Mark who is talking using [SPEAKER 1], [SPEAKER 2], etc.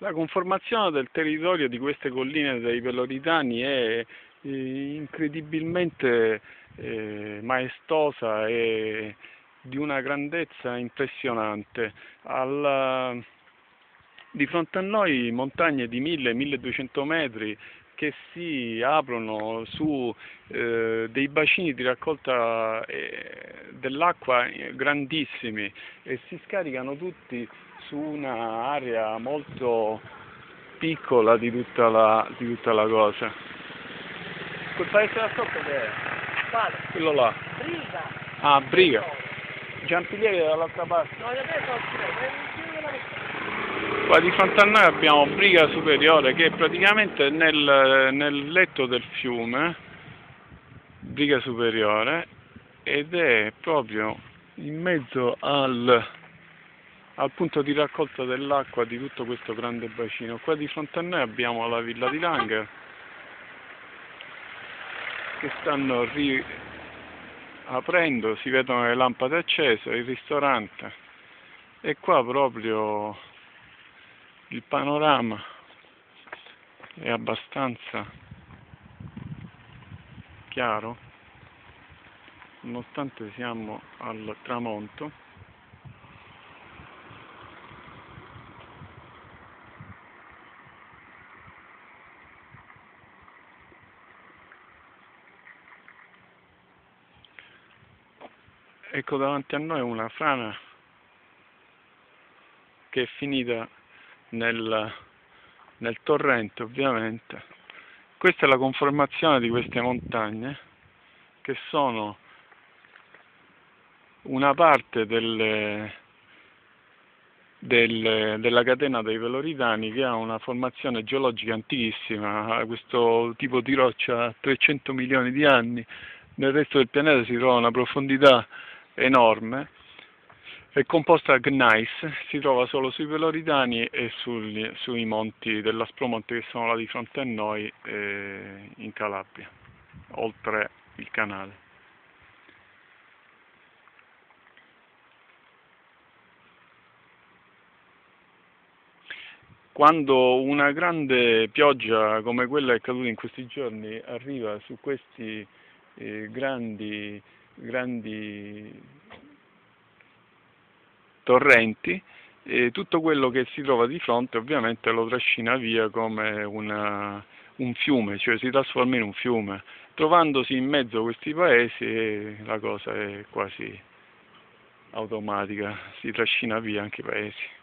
[SPEAKER 1] La conformazione del territorio di queste colline dei Peloritani è incredibilmente maestosa e di una grandezza impressionante. Di fronte a noi montagne di 1000-1200 metri che si aprono su dei bacini di raccolta dell'acqua grandissimi e si scaricano tutti su un'area molto piccola di tutta la cosa. Quel paese da sotto che è?
[SPEAKER 2] Quale?
[SPEAKER 1] Quello là.
[SPEAKER 2] Briga.
[SPEAKER 1] Ah, Briga. Giampilieri dall'altra parte.
[SPEAKER 2] No, io adesso ho il
[SPEAKER 1] Qua di fronte a noi abbiamo Briga Superiore che è praticamente nel letto del fiume, Briga Superiore, ed è proprio in mezzo al punto di raccolta dell'acqua di tutto questo grande bacino. Qua di fronte a noi abbiamo la villa di Langer che stanno riaprendo, si vedono le lampade accese, il ristorante, e qua proprio il panorama è abbastanza chiaro, nonostante siamo al tramonto. Ecco davanti a noi una frana che è finita nel torrente, ovviamente. Questa è la conformazione di queste montagne, che sono una parte della catena dei Peloritani, che ha una formazione geologica antichissima. Questo tipo di roccia ha 300 milioni di anni, nel resto del pianeta si trova una profondità enorme, è composta da gneiss, si trova solo sui Peloritani e sui monti dell'Aspromonte, che sono là di fronte a noi in Calabria, oltre il canale. Quando una grande pioggia come quella che è caduta in questi giorni arriva su questi grandi torrenti, tutto quello che si trova di fronte ovviamente lo trascina via come un fiume, cioè si trasforma in un fiume. Trovandosi in mezzo a questi paesi la cosa è quasi automatica, si trascina via anche i paesi.